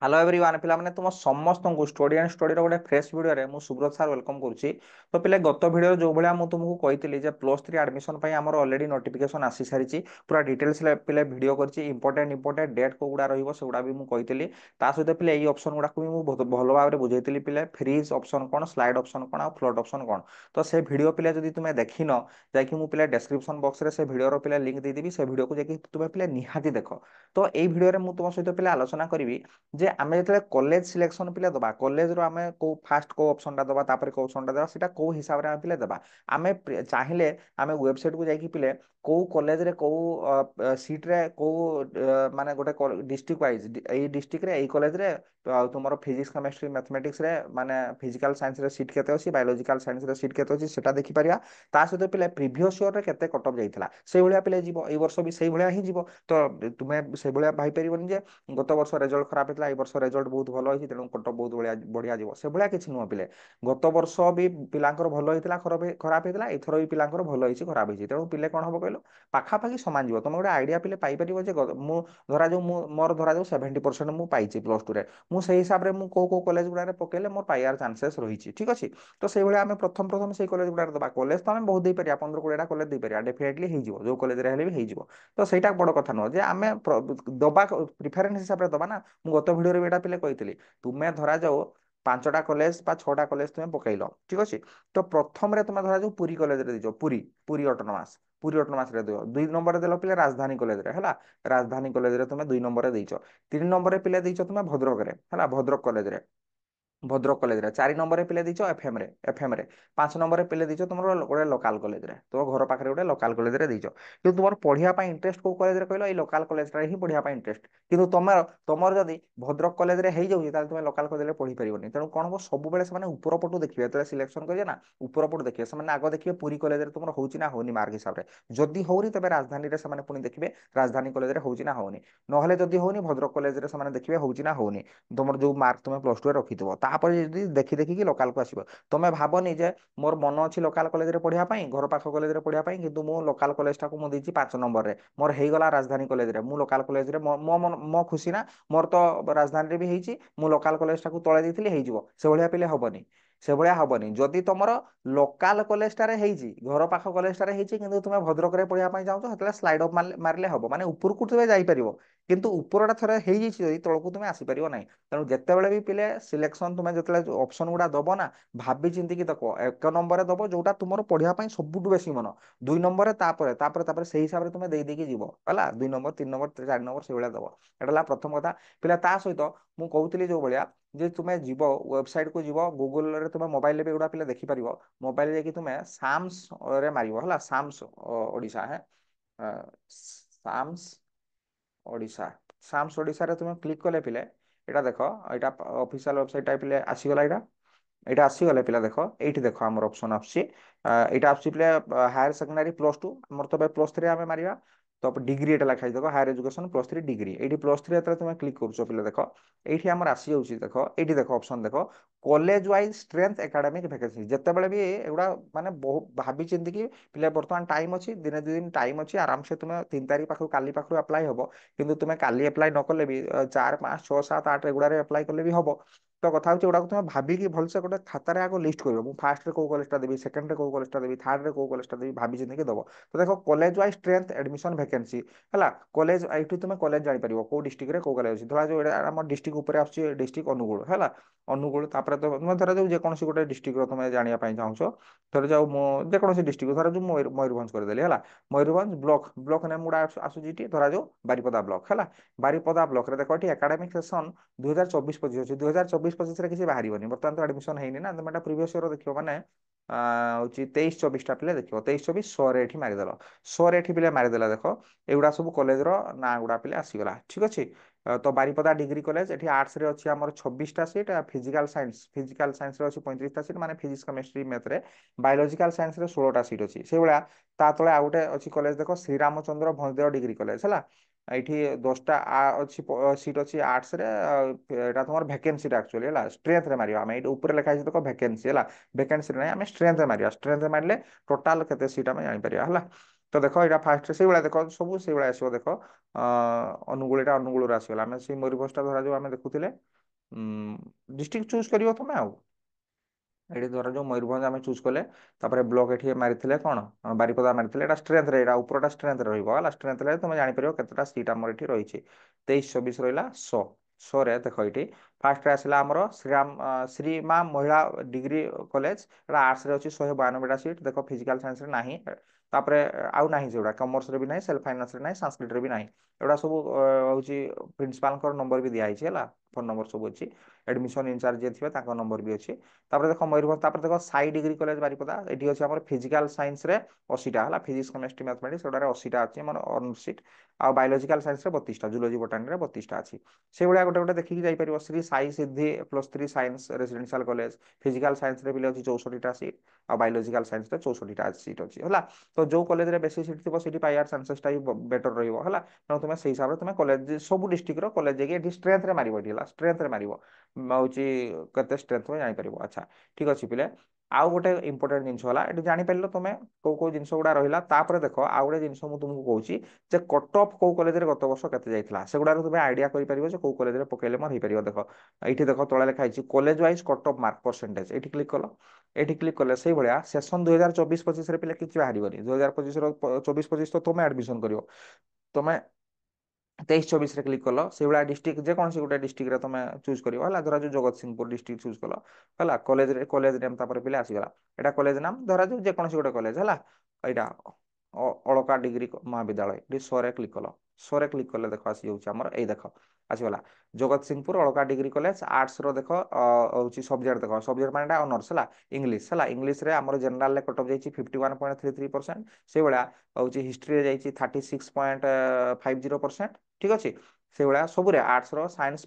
Hello everyone पिला माने तुम समस्त को स्टडी एंड स्टडी रो गोटे फ्रेश वीडियो रे मु सुब्रत सर वेलकम करूची। तो पिले गत वीडियो जो भलिया मु तुमको कहितली जे +3 एडमिशन पई हमर ऑलरेडी नोटिफिकेशन आसी सारिची पूरा डिटेल्स ले पिले वीडियो करची इंपोर्टेंट डेट को गुडा रहिबो सेगुडा भी मु कहितली। ता सहित पिले एई ऑप्शन गुडा को भी मु बहुत भलो भाबरे बुझैतली पिले फ्रीज ऑप्शन कोन स्लाइड ऑप्शन कोन आ फ्लोट ऑप्शन कोन। तो से वीडियो पिले जदी तुमे देखिनो जाकि मु पिले डिस्क्रिप्शन बॉक्स रे से वीडियो रो पिले लिंक दे देबी से वीडियो को जाकि तुमे पिले निहाती देखो। तो एई वीडियो रे मु तुम सहित पिले आलोचना करबी जे आमे जेतले कॉलेज सिलेक्शन पिले दबा कॉलेज रो आमे को फास्ट को ऑप्शन टा दबा तापर को ऑप्शन टा दबा सेटा को हिसाब रे आमे पिले दबा। आमे चाहिले आमे वेबसाइट को जाईकी पिले को कॉलेज रे को सीट रे को माने गोटे डिस्ट्रिक्ट वाइज एई डिस्ट्रिक्ट रे एई कॉलेज रे तुमरो फिजिक्स केमिस्ट्री मैथमेटिक्स रे माने फिजिकल साइंस रे सीट केते अछि बायोलॉजिकल साइंस रे सीट केते अछि सेटा देखि परिया। ता सहित पिले प्रीवियस ईयर रे केते कट ऑफ जाइतला सेई भलिया पिले जीवो एई वर्ष भी सेई भलिया ही जीवो। तो तुमे सेई भलिया भाई परिबोनी जे गत वर्ष रिजल्ट खराब हेतला ए वर्ष रिजल्ट बहुत भलो होइछि तेणु कट बहुत बढ़िया बढ़िया जीवो से भलिया किछि नुह पिले। गत वर्ष भी पिलांकर भलो हेतला खराब हेतला एथरो भी पिलांकर भलो होइछि खराब होइछि तेणु पिले कोन हबो कहलो पाखा पाखी समान जीवो। तुम गोटे आइडिया पिले पाई परिबो जे मु धरा जो मु मोर धरा जो 70% मु पाइछि +2 रे मु सेही हिसाब रे मु को कॉलेज गुडा रे पकेले मोर पाइयार चांसेस रहिछि ठीक अछि। तो सेही भलिया आमे प्रथम प्रथम सेही कॉलेज गुडा रे दबा कॉलेज तो आमे बहुत देई परिया 15 20 टा कॉलेज देई परिया डेफिनेटली हेइ जीवो जो कॉलेज रे हेले भी हेइ जीवो। तो सेटा बड़ कथा नुह जे आमे दबा प्रिफरेंस हिसाब रे दबा ना। मु गत वीडियो रे बेटा पिले कहितली तुमे धरा जाओ 5टा कॉलेज बा 6टा कॉलेज तुमे पकेइलो ठीक अछि। तो प्रथम रे तुमे धरा जाओ पुरी कॉलेज रे दिजो पुरी ऑटोनोमस रे दियो 2 नंबर रे देलो पिले राजधानी कॉलेज रे हला राजधानी कॉलेज रे तुमे 2 नंबर रे देइचो 3 नंबर रे पिले देइचो तुमे भद्रक रे हला भद्रक कॉलेज रे भद्रक कॉलेज रे 4 नंबर रे पिले दिचो एफएम रे 5 नंबर रे पिले दिचो तुमरो गोटे लोकल कॉलेज रे तो घर पाखरे गोटे लोकल कॉलेज रे दिचो। कि तुमर पढिया पई इंटरेस्ट को कॉलेज रे कहलो ए लोकल कॉलेज रे ही पढिया पई इंटरेस्ट। किंतु तमर जदी भद्रक कॉलेज रे हेइ जाउची ताले तुमे लोकल कॉलेज रे पढि परिबोनी तेणु कोन हो सब बेले से माने ऊपर पटु देखिबे तो सिलेक्शन करिए ना ऊपर पटु देखिबे से माने आगो देखिबे पुरी कॉलेज रे तुमर होउची ना होनी मार्क हिसाब रे। जदी होउनी तबे राजधानी रे से माने पुनी देखिबे राजधानी कॉलेज रे होउची ना होउनी नहले जदी होउनी भद्रक कॉलेज रे से माने देखिबे होउची ना होउनी तुमर जो मार्क तुमे +2 रे रखितबो तापर जदी देखि देखि कि लोकल को आसीबो। तमे भाबनी जे मोर मन अछि लोकल कॉलेज रे पढिया पई घर पाख कॉलेज रे पढिया पई किंतु मो लोकल कॉलेज टा को मो देछि 5 नंबर रे मोर हेइ गला राजधानी कॉलेज रे मु लोकल कॉलेज रे मो खुशी ना मोर तो राजधानी रे भी हेइची मु लोकल कॉलेज टा को तळे देथिले हेइ जिवो से भलिया पिले हबनी से भलिया हबनी। जदी तमरो लोकल कॉलेज टारे हेइची घर पाख कॉलेज टारे हेइची किंतु तुमे भद्रक रे पढिया पई जाउछो हतले स्लाइड अप मारले हबो माने ऊपर को तुमे जाई परिबो। किंतु ऊपरटा थरे हेइ जैछि जदी तळको तुमे आसी परिबो नाही। तेणु जेतेबेले भी पिले सिलेक्शन तुमे जेतेबेले ऑप्शन गुडा दबो ना भाबी चिंती कि देखो 1 नंबर रे दबो जोटा तुमरो पढिया पई सबुटु बेसी मन 2 नंबर रे तापर सेही हिसाब रे तुमे देई देकी जीवो हला 2 नंबर 3 नंबर 4 नंबर से भलिया दबो। एटाला प्रथम कथा पिला ता सहित मु कहउतली जो भलिया जे तुमे जीवो वेबसाइट को जीवो गूगल रे तुमे मोबाइल रे भी गुडा पिले देखि परिबो। मोबाइल रे कि तुमे साम्स रे मारिबो हला साम्स ओडिशा है साम्स ओडिशा साम्स ओडिशा रे तुमे क्लिक कले पिले एटा देखो एटा ऑफिशियल वेबसाइट टाइप ले आसीगला एटा एटा आसीगले पिला देखो एठी देखो हमर ऑप्शन आछि एटा आछि पिले हायर सेकेंडरी +2 हमर तो +3 आमे मारिबा। तो डिग्री एटा लिखाइ देखो हायर एजुकेशन +3 डिग्री एठी +3 एतरे तुमे क्लिक करछो पिले देखो एठी हमर आसी जाउछि देखो एठी देखो ऑप्शन देखो college wise strength academic vacancy जेते बेले भी एगुडा माने बहुत भाबी चिंती कि पिले वर्तमान टाइम अछि दिने 2 दिन टाइम अछि आराम से तुमे 3 तारिख पाखु काली पाखु अप्लाई हबो। किंतु तुमे काली अप्लाई न कले भी 4 5 6 7 8 एगुडा रे अप्लाई कले भी हबो। तो कथा होची एगुडा तुमे भाबी कि भलसे गोटे खाता रे आगो लिस्ट करियो मु फर्स्ट रे को कॉलेज टा देबी सेकंड रे को कॉलेज टा देबी थर्ड रे को कॉलेज टा देबी भाबी चिंती कि दबो। तो देखो college wise strength admission vacancy हला कॉलेज एठी तुमे कॉलेज जानि परिबो को डिस्ट्रिक्ट रे को कॉलेज अछि धरा जो एटा हमर डिस्ट्रिक्ट ऊपर आछि डिस्ट्रिक्ट अनुगुळ हला अनुगुळ तापर तो तुमे धरा जो जे कोनसी गोटे डिस्ट्रिक्ट रो तुमे जानिया पई चाहछो धरा जाऊ मो जे कोनसी डिस्ट्रिक्ट धरा जो मयूरभंज कर देली हला मयूरभंज ब्लॉक नेम गुडा आसुजिटी धरा जो बारिपदा ब्लॉक हला बारिपदा ब्लॉक रे देखो एठी एकेडमिक सेशन 2024-25 अछि 2024-25 रे किछि बाहरिबनी बर्तमान तो एडमिशन हेइनी ना तमे एटा प्रीवियस ईयर देखियो माने होची 23-24 टा पिले देखियो 23-24 100 रे एठी मारि देलो 100 रे एठी पिले मारि देला देखो एगुडा सब कॉलेज रो ना गुडा पिले आसी गला ठीक अछि। तो बारिपदा डिग्री कॉलेज एठी आर्ट्स रे अछि हमर 26 टा सीट फिजिकल साइंस रे अछि 35 टा सीट माने फिजिक्स केमिस्ट्री मैथ रे बायोलॉजिकल साइंस रे 16 टा सीट अछि से भलिया ता तळे आ गुटे अछि कॉलेज देखो श्री रामचंद्र भंजदेव डिग्री कॉलेज हला एठी 10टा अछि सीट अछि आर्ट्स रे एटा तमर वैकेंसी रे एक्चुअली हला स्ट्रेंथ रे मारियो हम एठी ऊपर लिखा अछि देखो वैकेंसी हला वैकेंसी रे नै हम स्ट्रेंथ रे मारिया स्ट्रेंथ रे मारले टोटल केते सीट हम जानि परिया हला। तो देख यहाँ फास्ट से देख सब से आसो देख अनुगुल एटा अनुगुल आसगला आम से मयूरभंजटा धरा जो आम देखुले डिस्ट्रिक्ट चूज कर तुम आउ ଏଠି ଧର ଯୋଉ ମୟୂରଭଞ୍ଜ ଆମେ ଚୁଜ୍ କଲେ ତାପରେ ବ୍ଲକ ଏଠି ମାରିଥିଲେ କଣ ବାରିପଦା ମାରିଥିଲେ ଏଟା ଷ୍ଟ୍ରେନ୍ଥ ରେ ଏଟା ଉପରଟା ଷ୍ଟ୍ରେନ୍ଥ ରହିବ ହେଲା ଷ୍ଟ୍ରେନ୍ଥ ରେ ତମେ ଜାଣିପାରିବ କେତେଟା ସିଟ୍ ଆମର ଏଠି ରହିଛି 23 24 ରହିଲା 100 ରେ ଦେଖ ଏଠି ଫାର୍ଷ୍ଟ ରେ ଆସିଲା ଆମର ଶ୍ରୀ ମା ମହିଳା ଡିଗ୍ରୀ କଲେଜ ଏଟା ଆର୍ଟ୍ସ ରେ ଅଛି 192ଟା ସିଟ୍ ଦେଖ ଫିଜିକାଲ ସାଇନ୍ସ ରେ ନାହିଁ ତାପରେ ଆଉ ନାହିଁ ସେଗୁଡା କମର୍ସ ରେ ବି ନାହିଁ ସେଲ୍ଫ ଫାଇନାନ୍ସ ରେ ନାହିଁ ସାଂସ୍କ୍ରିଟ ରେ ବି ନାହିଁ ଏଗୁଡା ସବୁ ହଉଛି ପ୍ରିନ୍ସିପାଲଙ୍କର ନମ୍ବର ବି ଦିଆହେଇଛି ହେଲା ଫୋନ ନମ୍ବର ସବୁ ଅଛି ଏଡମିସନ ଇନଚାର୍ଜ ଯିଏ ଥିବେ ତାଙ୍କ ନମ୍ବର ବି ଅଛି ତାପରେ ଦେଖ ମୟୂରଭଞ୍ଜ ତାପରେ ଦେଖ ସାଇ ଡିଗ୍ରୀ କଲେଜ ବାରିପଦା ଏଠି ଅଛି ଆମର ଫିଜିକାଲ ସାଇନ୍ସ ରେ 80ଟା ହେଲା ଫିଜିକ୍ସ କେମିଷ୍ଟ୍ରି ମ୍ୟାଥମେଟିକ୍ସ ସେଟାରେ 80ଟା ଅଛି ଆମର ଅନ୍ ସିଟ୍ ଆଉ ବାୟୋଲୋଜିକାଲ ସାଇନ୍ସ ରେ 32ଟା ଜୁଲୋଜି ବୋଟାନି ରେ 32ଟା ଅଛି ସେଇଭଳିଆ ଗୋଟେ ଗୋଟେ ଦେଖିକି ଯାଇପାରିବ ଶ୍ରୀ ସାଇ ସିଦ୍ଧି +3 science residential college physical science ରେ ବି ଅଛି 64ଟା ସିଟ୍ ଆଉ ବାୟୋଲୋଜିକାଲ ସାଇନ୍ସ ରେ 64ଟା ସିଟ୍ ଅଛି ହେଲା ତ ଯୋଉ କଲେଜରେ ବେଶୀ ସିଟ୍ ଥିବ ସେଠି ପାଇବାର ଚାନ୍ସେସଟା ବି ବେଟର ରହିବ ହେଲା ତେଣୁ ତୁମେ ସେଇ ହିସାବରେ ତୁମେ କଲେଜ ସବୁ ଡିଷ୍ଟ୍ରିକ୍ଟର କଲେଜ ଯାଇକି ଏଠି ଷ୍ଟ୍ରେନ୍ଥରେ ମାରିବ ଏଠି ହେଲା ଷ୍ଟ୍ରେନ୍ଥରେ ମାରିବ ହଉଛି କେତେ ଷ୍ଟ୍ରେନ୍ଥ ତୁମେ ଜାଣିପାରିବ ଆଚ୍ଛା ঠিক ଅଛି ପିଲେ ଆଉ ଗୋଟେ ଇମ୍ପୋର୍ଟାଣ୍ଟ ଜିନିଷ ହେଲା ଏଠି ଜାଣିପାରିଲ ତମେ କୋଉ କୋଉ ଜିନିଷ ଗୁଡା ରହିଲା ତାପରେ ଦେଖ ଆଉ ଗୋଟେ ଜିନିଷ ମୁଁ ତୁମକୁ କହୁଛି ଯେ କଟ୍ ଅଫ୍ କୋଉ କଲେଜରେ ଗତ ବର୍ଷ କେତେ ଯାଇଥିଲା ସେଗୁଡାକୁ ତୁମେ ଆଇଡିଆ କରିପାରିବ ଯେ କୋଉ କଲେଜରେ ପକେଇଲେ ମୋର ହେଇପାରିବ ଦେଖ ଏଇଠି ଦେଖ ତଳେ ଲେଖା ହେଇଛି college wise cut off mark percentage ଏଇଠି କ୍ଲିକ୍ କଲ ଏଠି କ୍ଲିକ୍ କଲେ ସେଇଭଳିଆ ସେସନ 2024 25 ରେ ପିଲେ କିଛି ବାହାରିବନି 2025 ତ ତୁମେ ଆଡମିସନ କରିବ ତମେ 23 24 ରେ କ୍ଲିକ୍ କଲ ସେଇଭଳିଆ ଡିଷ୍ଟ୍ରିକ୍ଟ ଯେକୌଣସି ଗୋଟେ ଡିଷ୍ଟ୍ରିକ୍ଟରେ ତମେ ଚୁଜ୍ କରିବ ହେଲା ଧର ଯୋଉ ଜଗତସିଂହପୁର ଡିଷ୍ଟ୍ରିକ୍ଟ ଚୁଜ୍ କଲ ହେଲା କଲେଜ ନେମ୍ ତାପରେ ପିଲା ଆସିଗଲା ଏଟା କଲେଜ ନାମ ଧରାଯାଉ ଯେକୌଣସି ଗୋଟେ କଲେଜ ହେଲା ଏଇଟା ଅଳକା ଡିଗ୍ରୀ ମହାବିଦ୍ୟାଳୟ ଏଠି 100 ରେ କ୍ଲିକ୍ କଲ 100 ରେ କ୍ଲିକ୍ କଲେ ଦେଖ ଆସିଯାଉଛି ଆମର ଏଇ ଦେଖ ଆସିଗଲା ଜଗତସିଂହପୁର ଅଳକା ଡିଗ୍ରୀ କଲେଜ ଆର୍ଟ୍ସ ର ଦେଖ ହଉଛି ସବଜେକ୍ଟ ଦେଖ ସବଜେକ୍ଟ ମାନେ ଅନର୍ସ ହେଲା ଇଂଲିଶ ରେ ଆମର ଜେନେରାଲ କଟ୍ ଅଫ୍ ଯାଇଛି 51.33% ସେଇଭଳିଆ ହଉଛି ହିଷ୍ଟ୍ରିରେ ଯାଇଛି 36.50% ଠିକ ଅଛି ସେଇଭଳିଆ ସବୁରେ ଆର୍ଟ୍ସ ର ସାଇନ୍ସ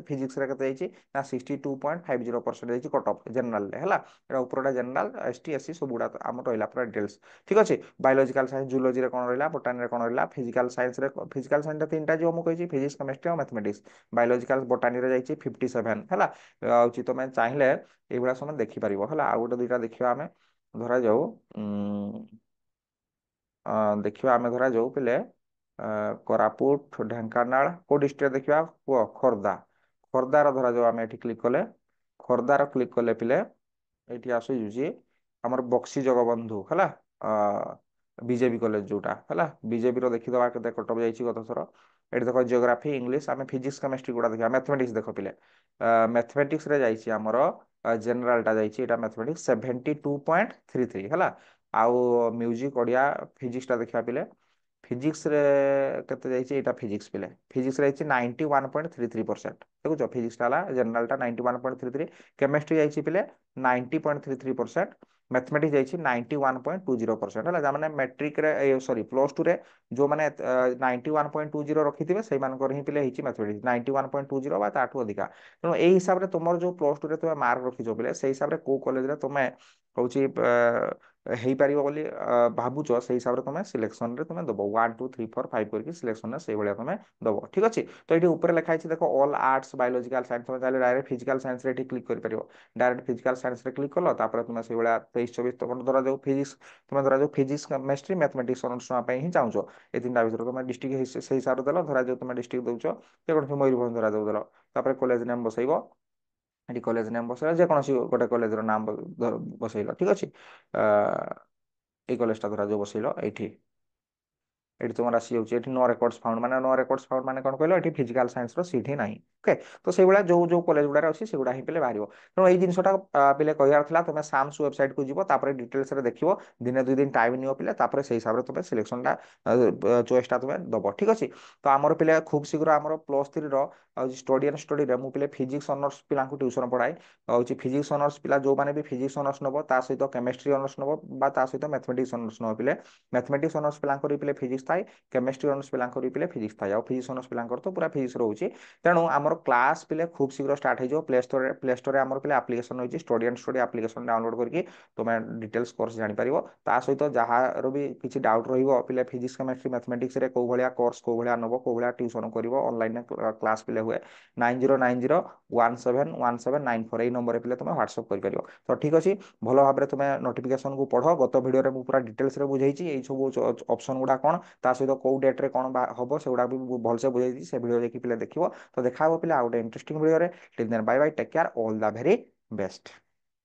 ଫିଜିକ୍ସ ରେ କେତେ ଯାଇଛି ନା 62.50% ଯାଇଛି କଟ୍ ଅଫ୍ ଜେନେରାଲରେ ହେଲା ଏଟା ଉପରଟା ଜେନେରାଲ ଏସଟି ଏସସି ସବୁଗୁଡା ଆମର ରହିଲା ପୁରା ଡିଟେଲ୍ସ ଠିକ ଅଛି ବାୟୋଲୋଜିକାଲ ସାଇନ୍ସ ଜୁଲୋଜିରେ କଣ ରହିଲା ବୋଟାନିରେ କଣ ରହିଲା ଫିଜିକାଲ ସାଇନ୍ସରେ ତିନିଟା ଯିବ ମୁଁ କହିଛି ଫିଜିକ୍ସ କେମିଷ୍ଟ୍ରି ଆଉ ମ୍ୟାଥମେଟିକ୍ସ ବାୟୋଲୋଜିକାଲ ବୋଟାନିରେ ଯାଇଛି 57 ହେଲା ହଉଛି ତମେ ଚାହିଁଲେ ଏଇଭଳିଆ ସମୟ ଦେଖିପାରିବ ହେଲା ଆଉ ଗୋଟେ ଦୁଇଟା ଦେଖିବା ଆମେ ଧରାଯାଉ ଦେଖିବା ଆମେ ଧରାଯାଉ ପିଲେ କୋରାପୁଟ ଢେଙ୍କାନାଳ କୋଉ ଡିଷ୍ଟ୍ରିକ୍ଟ ଦେଖିବା କୁହ ଖୋର୍ଦ୍ଧା ଖୋର୍ଦ୍ଧାର ଧରାଯାଉ ଆମେ ଏଠି କ୍ଲିକ୍ କଲେ ଖୋର୍ଦ୍ଧାର କ୍ଲିକ୍ କଲେ ପିଲେ ଏଠି ଆସୁଛି ଆମର ବକ୍ସି ଜଗବନ୍ଧୁ ହେଲା ବିଜେପି କଲେଜ ଯୋଉଟା ହେଲା ବିଜେପିର ଦେଖିଦେବା କେତେ କଟ୍ ଅଫ୍ ଯାଇଛି ଗତ ଥର ଏଠି ଦେଖ ଜିଓଗ୍ରାଫି ଇଂଲିଶ ଆମେ ଫିଜିକ୍ସ କେମିଷ୍ଟ୍ରି ଗୁଡା ଦେଖିବା ମ୍ୟାଥମେଟିକ୍ସ ଦେଖ ପିଲେ ମ୍ୟାଥମେଟିକ୍ସ ରେ ଯାଇଛି ଆମର ଜେନେରାଲଟା ଯାଇଛି ଏଇଟା ମ୍ୟାଥମେଟିକ୍ସ 72.33 ହେଲା ଆଉ ମ୍ୟୁଜିକ୍ ଓଡ଼ିଆ ଫିଜିକ୍ସଟା ଦେଖିବା ପିଲେ ଫିଜିକ୍ସରେ କେତେ ଯାଇଛି ଏଇଟା ଫିଜିକ୍ସ ପିଲେ ଫିଜିକ୍ସରେ ଯାଇଛି 91.33% ଦେଖୁଛ ଫିଜିକ୍ସଟା ହେଲା ଜେନେରାଲଟା 91.33 କେମିଷ୍ଟ୍ରି ଯାଇଛି ପିଲେ 90.33% ମ୍ୟାଥମେଟିକ୍ସ ଯାଇଛି 91.20% ହେଲା ମାନେ ମେଟ୍ରିକରେ ସରି +2 ରେ ଯୋଉମାନେ 91.20 ରଖିଥିବେ ସେଇମାନଙ୍କର ହିଁ ପିଲେ ହେଇଛି ମ୍ୟାଥମେଟିକ୍ସ 91.20 ବା ତାଠୁ ଅଧିକା ତେଣୁ ଏଇ ହିସାବରେ ତୁମର ଯୋଉ +2 ରେ ତୁମେ ମାର୍କ ରଖିଛ ପିଲେ ସେଇ ହିସାବରେ କୋଉ କଲେଜରେ ତୁମେ ହଉଛି ହେଇପାରିବ ବୋଲି ଭାବୁଛ ସେଇ ହିସାବରେ ତମେ ସିଲେକ୍ସନରେ ତମେ ଦବ 1 2 3 4 5 କରିକି ସିଲେକ୍ସନରେ ସେଇଭଳିଆ ତମେ ଦବ ଠିକ ଅଛି ତ ଏଠି ଉପରେ ଲେଖା ହେଇଛି ଦେଖ ଅଲ୍ ଆର୍ଟ୍ସ ବାୟୋଲୋଜିକାଲ ସାଇନ୍ସ ତମେ ଚାହିଁଲେ ଡାଇରେକ୍ଟ ଫିଜିକାଲ ସାଇନ୍ସରେ ଏଠି କ୍ଲିକ୍ କରିପାରିବ ଡାଇରେକ୍ଟ ଫିଜିକାଲ ସାଇନ୍ସରେ କ୍ଲିକ୍ କଲ ତାପରେ ତମେ ସେଇଭଳିଆ 23 24 ତମର ଧରାଯାଉ ଫିଜିକ୍ସ ତମେ ଧରାଯାଉ ଫିଜିକ୍ସ କେମିଷ୍ଟ୍ରି ମ୍ୟାଥମେଟିକ୍ସ ଅନର୍ସ ନେବା ପାଇଁ ହିଁ ଚାହୁଁଛ ଏ ତିନିଟା ଭିତରେ ତମେ ଡିଷ୍ଟ୍ରିକ୍ଟ ସେଇ ହିସାବରେ ଦେଲ ଧରାଯାଉ ତମେ ଡିଷ୍ଟ୍ରିକ୍ଟ ଦଉଛ ଯେକୌଣସି ମୟୂରଭଞ୍ଜ ଧରାଯାଉ ଦେଲ ତାପରେ କଲେଜ ନେମ୍ ବସେଇବ ଏଠି କଲେଜ ନେମ୍ ବସେଇଲା ଯେକୌଣସି ଗୋଟେ କଲେଜର ନାମ ବସେଇଲ ଠିକ ଅଛି এই কলেজটা ধরাଯାଉ ବସେଇଲ ଏଇଠି ଏଠି তোমার ଆସିଯାଉଛି ଏଠି नो रेकॉर्ड्स फाउंड ମାନେ नो रेकॉर्ड्स फाउंड ମାନେ କଣ କହିଲ ଏଠି ଫିଜିକାଲ ସାଇନ୍ସ ର ସିଟ୍ ହିଁ ନାହିଁ ଓକେ ତ ସେଇଭଳିଆ ଯୋଉ ଯୋଉ କଲେଜ ଗୁଡାରେ ଅଛି ସେଗୁଡା ହିଁ ପିଲେ ବାହାରିବ ତେଣୁ ଏଇ ଜିନିଷଟା ପିଲେ କହିବାର ଥିଲା ତମେ ସାମ୍ସ ୱେବସାଇଟ କୁ ଯିବ ତାପରେ ଡିଟେଲ୍ସ ରେ ଦେଖିବ ଦିନେ ଦୁଇ ଦିନ ଟାଇମ ନିଅ ପିଲେ ତାପରେ ସେଇ ହିସାବରେ ତମେ ସିଲେକ୍ସନଟା ଚଏସଟା ତମେ ଦବ ଠିକ ଅଛି ତ ଆମର ପିଲେ ଖୁବ ଶୀଘ୍ର ଆମର +3 ର ଷ୍ଟଡି ଆଣ୍ଡ ଷ୍ଟଡିରେ ମୁଁ ପିଲେ ଫିଜିକ୍ସ ଅନର୍ସ ପିଲାଙ୍କୁ ଟ୍ୟୁସନ ପଢାଏ ହଉଛି ଫିଜିକ୍ସ ଅନର୍ସ ପିଲା ଯୋଉମାନେ ବି ଫିଜିକ୍ସ ଅନର୍ସ ନବ ତା ସହିତ କେମିଷ୍ଟ୍ରି ଅନର୍ସ ନବ ବା ତା ସହିତ ମ୍ୟାଥମେଟିକ୍ସ ଅନର୍ସ ନବ ପିଲେ ମ୍ୟାଥମେଟିକ୍ସ ଅନର୍ସ ପିଲାଙ୍କର ପିଲେ ଫିଜିକ୍ସ फिजिक्स थाए केमिस्ट्री ऑनर्स पिलांकर भी पिले फिजिक्स थाए आ फिजिक्स ऑनर्स पिलांकर तो पूरा फिजिक्स रोचे तेणु आमर क्लास पिले खूब शीघ्र स्टार्ट हो प्ले स्टोर आमर पिले एप्लिकेशन रही study and study application download करके तुम डिटेल्स कोर्स जानीपर ता सहित जार भी किसी डाउट रे फिजिक्स केमिस्ट्री मैथमेटिक्स कौ भाया कोर्स कौ भाया नब कौ भाया ट्यूशन कर ऑनलाइन क्लास पिले हुए 9090171794 এই নম্বরে পিলে তুমি হোয়াটসঅ্যাপ କରିପାରିବ ତ ଠିକ ଅଛି ଭଲ ଭାବରେ ତୁମେ ନୋଟିଫିକେସନ କୁ ପଢ ଗତ ଭିଡ଼ିଓରେ ମୁଁ ପୁରା ଡିଟେଲ୍ସ ରେ ବୁଝେଇଛି ଏଇ ସବୁ ଅପସନ ଗୁଡା କଣ ତା ସହିତ କୋଉ ଡେଟ୍ ରେ କଣ ହବ ସେଗୁଡା ବି ଭଲସେ ବୁଝେଇଛି ସେ ଭିଡ଼ିଓ ଦେଖି ପିଲେ ଦେଖିବ ତ ଦେଖା ହବ ପିଲେ ଆଉ ଗୋଟେ ଇଣ୍ଟରେଷ୍ଟିଂ ଭିଡ଼ିଓରେ till then bye bye take care all the very best.